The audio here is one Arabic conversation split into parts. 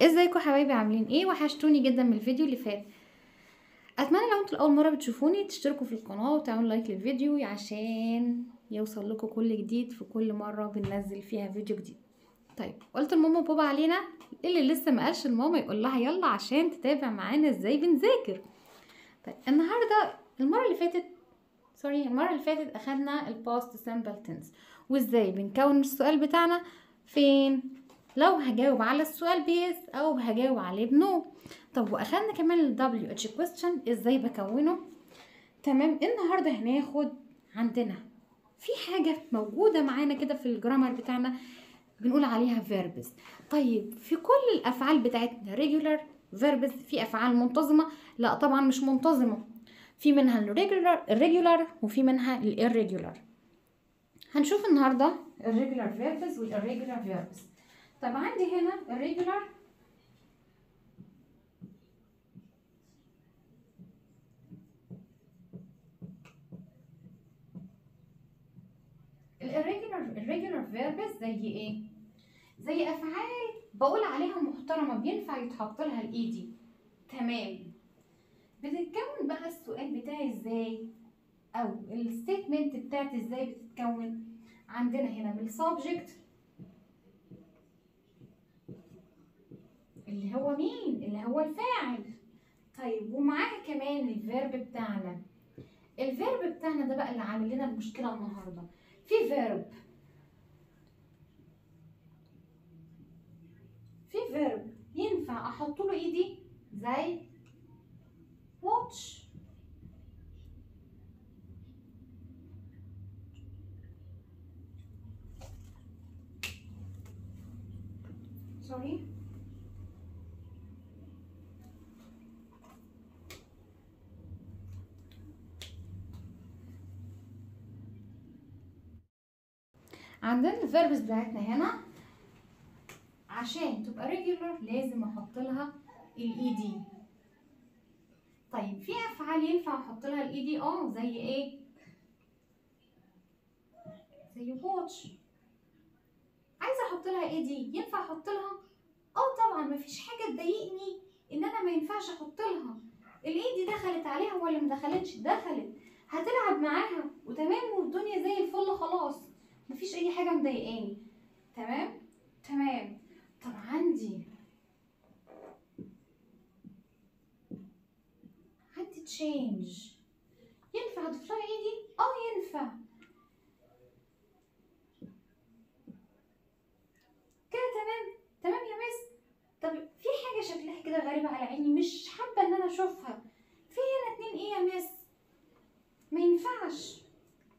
ازيكم حبايبي، عاملين ايه؟ وحشتوني جدا من الفيديو اللي فات. اتمنى لو انتوا اول مره بتشوفوني تشتركوا في القناه وتعملوا لايك للفيديو عشان يوصل لكم كل جديد في كل مره بننزل فيها فيديو جديد. طيب، قلت لماما وبابا علينا اللي لسه ما قالش لماما يقول لها يلا عشان تتابع معانا ازاي بنذاكر. طيب النهارده المره اللي فاتت اخدنا الباست سامبل تنس وازاي بنكون السؤال بتاعنا فين لو هجاوب على السؤال بيس او هجاوب عليه بنو. طب واخدنا كمان ال WH question ازاي بكونه. تمام، النهارده هناخد عندنا في حاجة موجودة معانا كده في الجرامر بتاعنا بنقول عليها verbs. طيب في كل الافعال بتاعتنا regular verbs في افعال منتظمة؟ لا طبعا مش منتظمة، في منها الريجولار وفي منها الirregular. هنشوف النهارده الريجولار verbs والirregular verbs. طب عندي هنا الريجولار الريجولار verbs زي ايه؟ زي افعال بقول عليها محترمه بينفع يتحط لها الاي دي. تمام، بتتكون بقى السؤال بتاعي ازاي او الستيتمنت بتاعتي ازاي بتتكون؟ عندنا هنا من السبجكت اللي هو مين؟ اللي هو الفاعل. طيب ومعاها كمان الفيرب بتاعنا. الفيرب بتاعنا ده بقى اللي عامل لنا المشكله النهارده. في فيرب ينفع احط له ايدي زي watch. سوري، عندنا الفيربس بتاعتنا هنا عشان تبقى ريجولار لازم احط لها الاي دي. طيب في افعال ينفع احط لها الاي دي زي ايه؟ زي واتش. عايزه احط لها اي دي ينفع احط لها؟ طبعا مفيش حاجه تضايقني ان انا ما ينفعش احط لها. الاي دي دخلت عليها ولا ما دخلتش؟ دخلت، هتلعب معاها وتمام والدنيا زي الفل خلاص، مفيش اي حاجه مضايقاني. تمام. طب عندي تشينج، ينفع اضيف لها ايدي؟ ينفع كده. تمام يا مس. طب في حاجه شكلها كده غريبه على عيني مش حابه ان انا اشوفها. في هنا 2 ايه يا مس؟ ما ينفعش.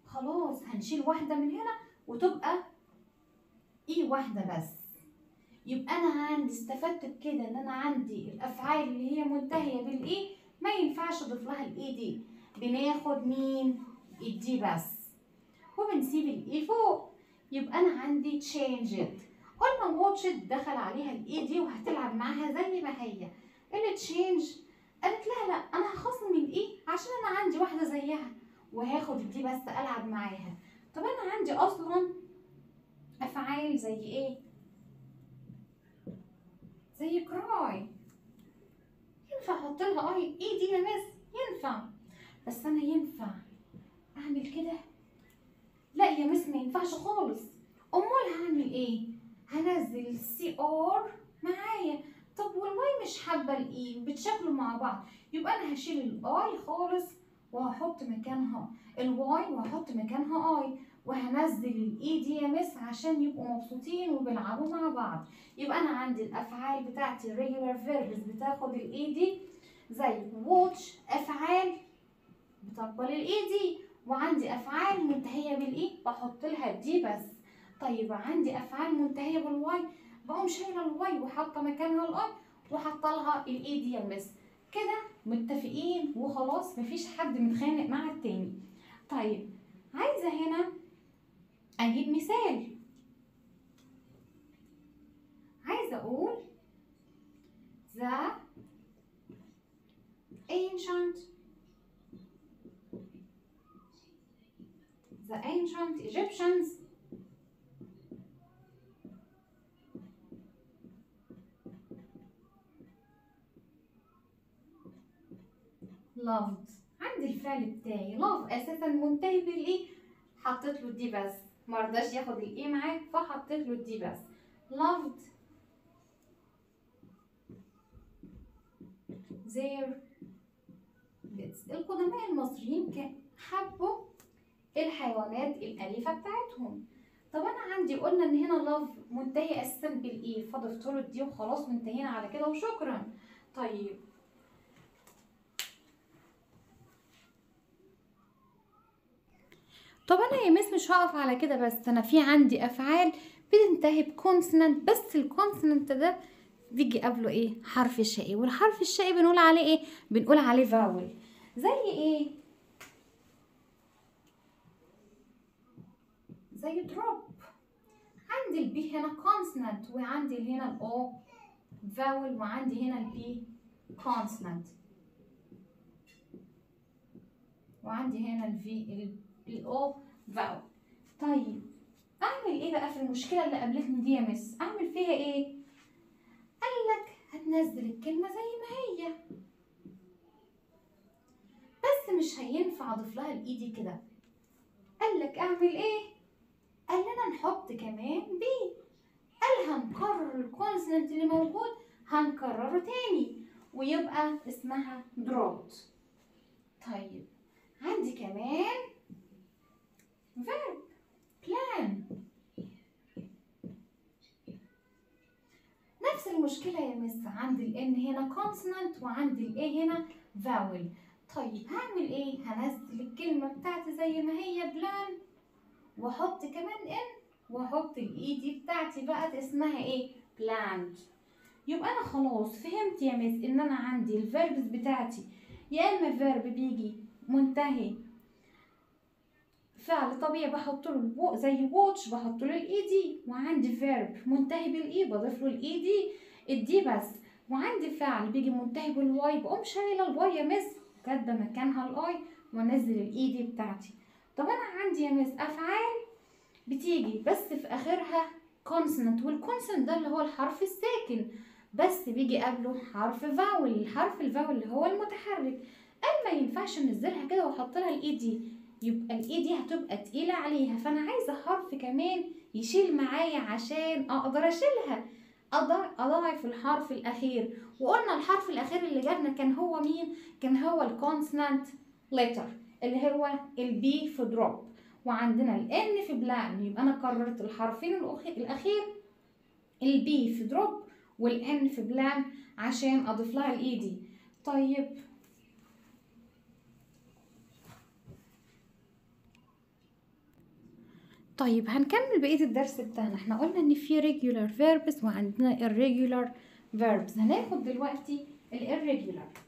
خلاص هنشيل واحده من هنا وتبقى ايه واحده بس. يبقى انا عندي استفدت بكده ان انا عندي الافعال اللي هي منتهيه بالايه ما ينفعش اضيف لها الاي دي، بناخد مين؟ الدي بس وبنسيب الاي فوق. يبقى انا عندي changed. قلنا واتشت دخل عليها الاي دي وهتلعب معاها زي ما هي. اللي تشينج قالت لا انا هخصم الاي عشان انا عندي واحده زيها وهاخد الدي بس العب معاها. طب انا عندي اصلا افعال زي ايه؟ زي كراي، ينفع احط لها اي دي يا مس؟ ينفع، بس انا ينفع اعمل كده؟ لا يا مس ما ينفعش خالص. امال هعمل ايه؟ هنزل السي ار معايا. طب والواي مش حابه الاي بتشكلوا مع بعض، يبقى انا هشيل الاي خالص وهحط مكانها الواي وهحط مكانها اي وهنزل الاي دي يا مس عشان يبقوا مبسوطين وبيلعبوا مع بعض. يبقى انا عندي الافعال بتاعتي الريجولار فيربس بتاخد الاي دي زي واتش، افعال بتقبل الاي دي، وعندي افعال منتهيه بالاي بحط لها دي بس. طيب عندي افعال منتهيه بالواي بقوم شايله الواي وحاطه مكانها الاي وحاطه لها الاي دي يا مس. كده متفقين وخلاص مفيش حد متخانق مع التاني. طيب عايزه هنا اجيب مثال. عايزه اقول the ancient Egyptians loved. عندي الفعل بتاعي love اساسا منتهي بالايه، حطيت له دي بس، مرضاش ياخد الايه معاه فحطيت له دي بس. loved their pets. القدماء المصريين حبوا الحيوانات الأليفة بتاعتهم. طب انا عندي قلنا ان هنا love منتهي اساسا بالايه، فضفت له دي وخلاص وانتهينا على كده وشكرا. طيب طب انا يا مس مش هقف على كده بس، انا في عندي افعال بتنتهي بكونسونانت، بس الكونسونانت ده بيجي قبله ايه، حرف شقي، والحرف الشقي بنقول عليه ايه، بنقول عليه فاول. زي ايه؟ زي دروب. عندي البي هنا كونسونانت، وعندي هنا الاو فاول، وعندي هنا البي كونسونانت، وعندي هنا الفي الاو فاول. طيب اعمل ايه بقى في المشكله اللي قابلتني دي يا مس؟ اعمل فيها ايه؟ قالك هتنزل الكلمه زي ما هي، بس مش هينفع اضيف لها الايدي كده. قالك اعمل ايه؟ قال لنا نحط كمان بي، قال هنكرر الكونسونانت اللي موجود هنكرره تاني ويبقى اسمها دروت. طيب عندي كمان verb plan. نفس المشكلة يا مس، عندي الان هنا consonant وعندي الايه هنا vowel. طيب هعمل ايه؟ هنزل الكلمة بتاعتي زي ما هي plan، واحط كمان ان، واحط الاي دي بتاعتي بقى اسمها ايه؟ planned. يبقى انا خلاص فهمت يا مس ان انا عندي الفيربز بتاعتي يا اما فيرب بيجي منتهي فعل طبيعي بحط له زي واتش بحط له الاي دي، وعندي فيرب منتهي بالاي بضيف له الاي دي الدي بس، وعندي فعل بيجي منتهي بالواي بقوم شايله الواي يا مس كاتبه مكانها الاي وانزل الاي دي بتاعتي. طب انا عندي يا مس افعال بتيجي بس في اخرها كونسونانت، والكونسونانت ده اللي هو الحرف الساكن بس بيجي قبله حرف فاول، الحرف الفاول اللي هو المتحرك. ما ينفعش انزلها كده واحط لها الاي دي، يبقى الاي دي هتبقى تقيله عليها، فانا عايزه حرف كمان يشيل معايا عشان اقدر اشيلها، اضاعف الحرف الاخير. وقلنا الحرف الاخير اللي جالنا كان هو مين؟ كان هو الكونسونانت ليتر اللي هو البي في دروب، وعندنا الان في بلان. يبقى انا كررت الحرفين الاخير البي في دروب والان في بلان عشان اضيف لها الاي دي. طيب هنكمل بقية الدرس بتاعنا. احنا قلنا ان في regular verbs وعندنا irregular verbs، هناخد دلوقتي irregular.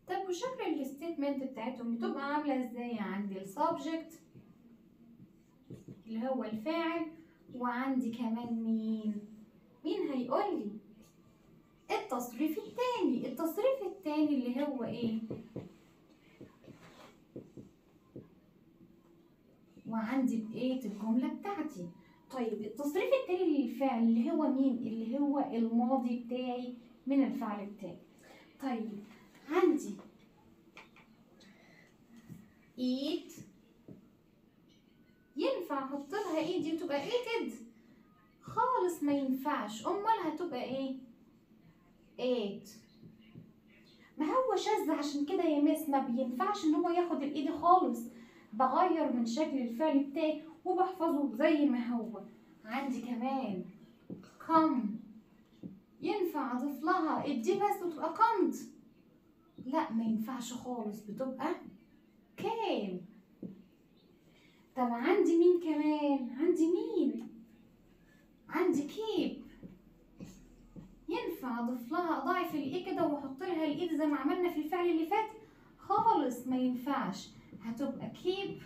طب وشكل الستيتمنت بتاعتهم بتبقى عاملة ازاي؟ عندي السبجكت اللي هو الفاعل، وعندي كمان مين هيقولي؟ التصريف التاني. التصريف التاني اللي هو ايه؟ وعندي بقية الجملة بتاعتي. طيب التصريف التاني للفعل اللي هو مين؟ اللي هو الماضي بتاعي من الفعل بتاعي. طيب عندي eat، ينفع احط لها ايه دي وتبقى eated؟ خالص ما ينفعش، امال هتبقى ايه؟ ate. ما هو شاذ عشان كده يا مس ما بينفعش ان هو ياخد الايد خالص، بغير من شكل الفعل بتاعي وبحفظه زي ما هو. عندي كمان come، ينفع اضيف لها الدي بس وتبقى comed؟ لا ما ينفعش خالص، بتبقى came. طب عندي مين كمان؟ عندي keep، ينفع اضيف لها اضاعف الايه كده واحط لها الايد زي ما عملنا في الفعل اللي فات؟ خالص ما ينفعش، هتبقى keep،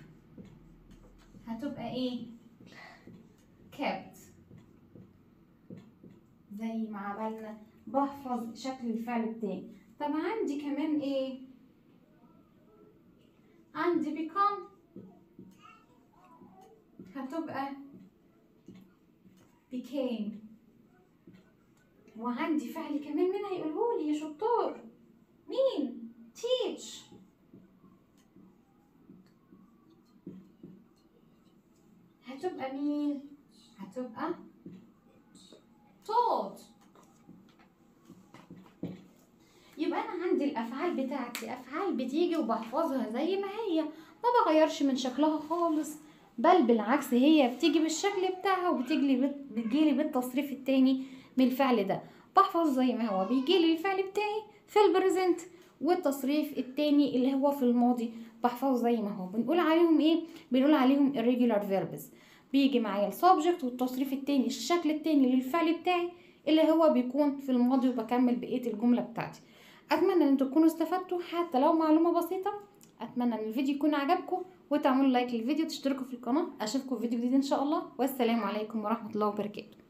هتبقى ايه؟ kept. زي ما عملنا بحفظ شكل الفعل بتاعي. طب عندي كمان ايه؟ عندي become، هتبقى became. وعندي فعل كمان مين هيقولهولي يا شطار؟ مين؟ teach. هتبقى مين؟ هتبقى taught. يبقى انا عندي الافعال بتاعتي افعال بتيجي وبحفظها زي ما هي، ما بغيرش من شكلها خالص، بل بالعكس هي بتيجي بالشكل بتاعها بتجيلي بالتصريف التاني من الفعل ده. بحفظ زي ما هو بيجيلي الفعل بتاعي في البريزنت، والتصريف التاني اللي هو في الماضي بحفظه زي ما هو. بنقول عليهم ايه؟ بنقول عليهم irregular verbs. بيجي معايا السبجكت والتصريف التاني الشكل التاني للفعل بتاعي اللي هو بيكون في الماضي، وبكمل بقية الجملة تبعتي. اتمنى ان انتوا تكونوا استفدتوا حتى لو معلومة بسيطة. اتمنى ان الفيديو يكون عجبكم وتعملوا لايك للفيديو وتشتركوا في القناة. اشوفكم في فيديو جديد ان شاء الله، والسلام عليكم ورحمة الله وبركاته.